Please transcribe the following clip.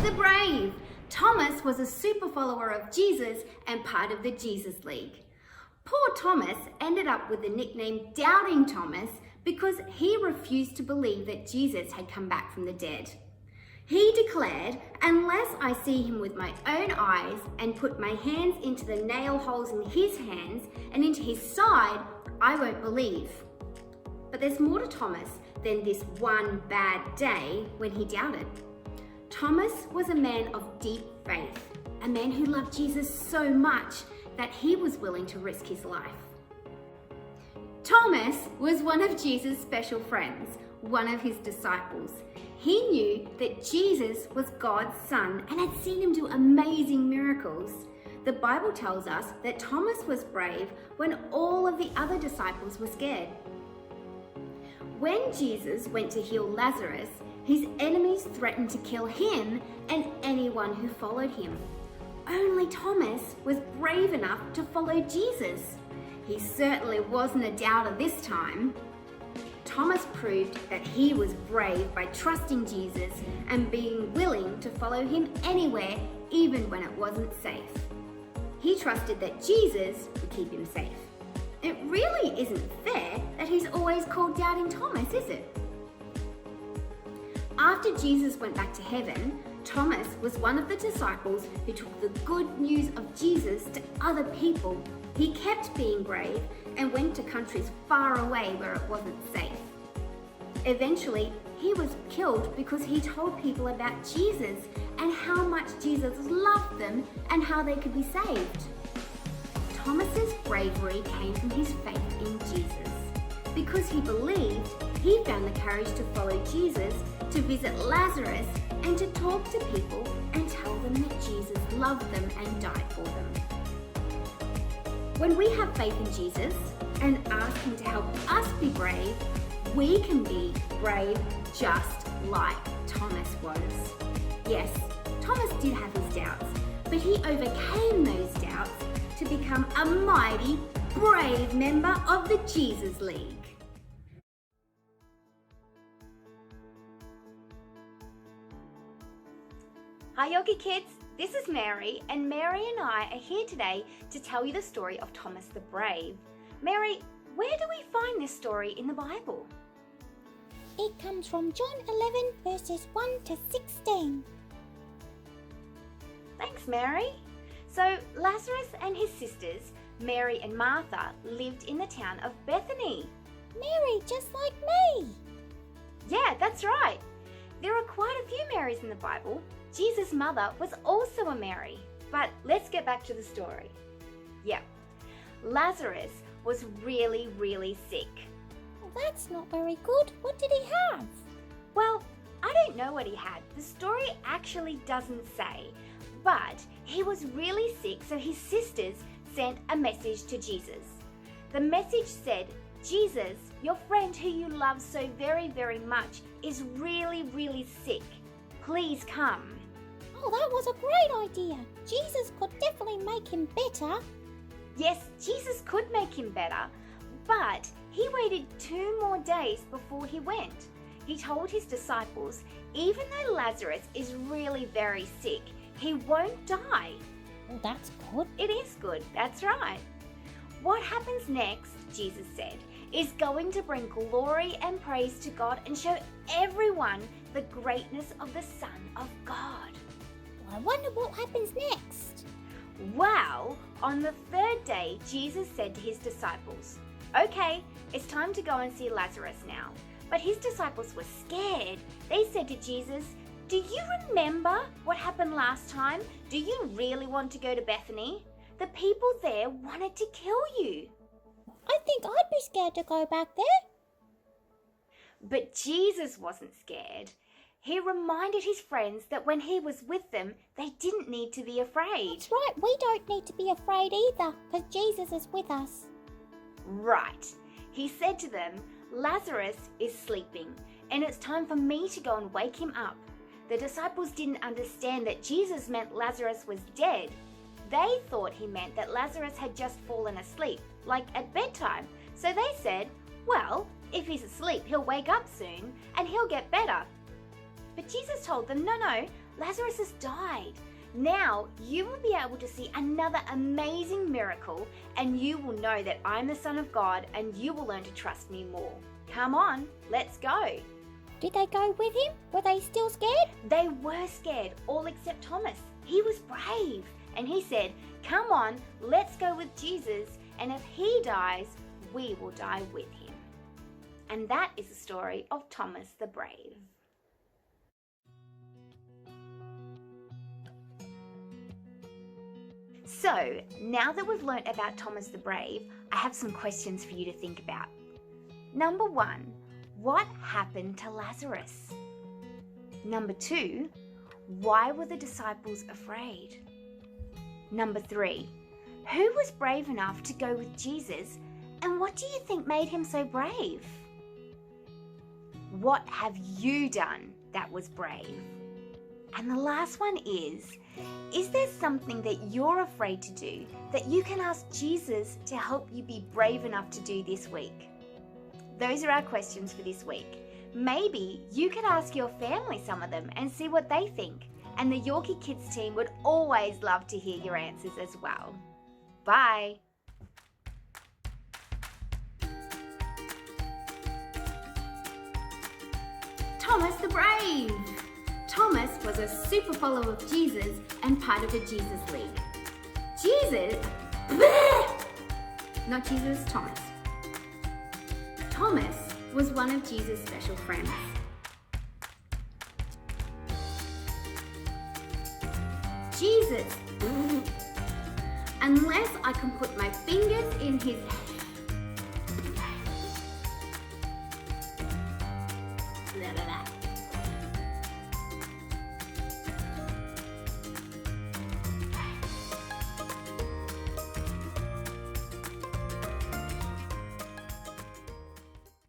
the Brave. Thomas was a super follower of Jesus and part of the Jesus League. Poor Thomas ended up with the nickname Doubting Thomas because he refused to believe that Jesus had come back from the dead. He declared, "Unless I see him with my own eyes and put my hands into the nail holes in his hands and into his side, I won't believe." But there's more to Thomas than this one bad day when he doubted. Thomas was a man of deep faith, a man who loved Jesus so much that he was willing to risk his life. Thomas was one of Jesus' special friends, one of his disciples. He knew that Jesus was God's son and had seen him do amazing miracles. The Bible tells us that Thomas was brave when all of the other disciples were scared. When Jesus went to heal Lazarus, his enemies threatened to kill him and anyone who followed him. Only Thomas was brave enough to follow Jesus. He certainly wasn't a doubter this time. Thomas proved that he was brave by trusting Jesus and being willing to follow him anywhere, even when it wasn't safe. He trusted that Jesus would keep him safe. It really isn't fair that he's always called Doubting Thomas, is it? After Jesus went back to heaven, Thomas was one of the disciples who took the good news of Jesus to other people. He kept being brave and went to countries far away where it wasn't safe. Eventually, he was killed because he told people about Jesus and how much Jesus loved them and how they could be saved. Thomas's bravery came from his faith in Jesus. Because he believed, he found the courage to follow Jesus, to visit Lazarus, and to talk to people and tell them that Jesus loved them and died for them. When we have faith in Jesus and ask him to help us be brave, we can be brave just like Thomas was. Yes, Thomas did have his doubts, but he overcame those doubts to become a mighty, brave member of the Jesus League. Hi Yogi Kids, this is Mary, and Mary and I are here today to tell you the story of Thomas the Brave. Mary, where do we find this story in the Bible? It comes from John 11 verses 1 to 16. Thanks, Mary. So Lazarus and his sisters, Mary and Martha, lived in the town of Bethany. Mary, just like me. Yeah, that's right. There are quite a few Marys in the Bible. Jesus' mother was also a Mary. But let's get back to the story. Yeah, Lazarus was really, really sick. Well, that's not very good. What did he have? Well, I don't know what he had. The story actually doesn't say. But he was really sick, so his sisters sent a message to Jesus. The message said, "Jesus, your friend who you love so very, very much is really, really sick. Please come." Oh, that was a great idea. Jesus could definitely make him better. Yes, Jesus could make him better, but he waited 2 more days before he went. He told his disciples, even though Lazarus is really very sick, he won't die. Well, that's good. It is good, that's right. What happens next, Jesus said, is going to bring glory and praise to God and show everyone the greatness of the Son of God. Well, I wonder what happens next. Well, on the 3rd day, Jesus said to his disciples, "Okay, it's time to go and see Lazarus now." But his disciples were scared. They said to Jesus, "Do you remember what happened last time? Do you really want to go to Bethany? The people there wanted to kill you." I think I'd be scared to go back there. But Jesus wasn't scared. He reminded his friends that when he was with them, they didn't need to be afraid. That's right, we don't need to be afraid either, because Jesus is with us. Right. He said to them, "Lazarus is sleeping, and it's time for me to go and wake him up." The disciples didn't understand that Jesus meant Lazarus was dead. They thought he meant that Lazarus had just fallen asleep, like at bedtime. So they said, "Well, if he's asleep, he'll wake up soon and he'll get better." But Jesus told them, no, Lazarus has died. Now you will be able to see another amazing miracle, and you will know that I'm the Son of God, and you will learn to trust me more. Come on, let's go. Did they go with him? Were they still scared? They were scared, all except Thomas. He was brave, and he said, come on, let's go with Jesus, and if he dies, we will die with him. And that is the story of Thomas the Brave. So, now that we've learnt about Thomas the Brave, I have some questions for you to think about. Number 1, what happened to Lazarus? Number 2, why were the disciples afraid? Number 3, who was brave enough to go with Jesus, and what do you think made him so brave? What have you done that was brave? And the last one is there something that you're afraid to do that you can ask Jesus to help you be brave enough to do this week? Those are our questions for this week. Maybe you could ask your family some of them and see what they think. And the Yorkie Kids team would always love to hear your answers as well. Bye! Thomas the Brave! Thomas was a super follower of Jesus and part of the Jesus League. Not Jesus, Thomas. Thomas was one of Jesus' special friends. Jesus, unless I can put my fingers in his blah, blah, blah.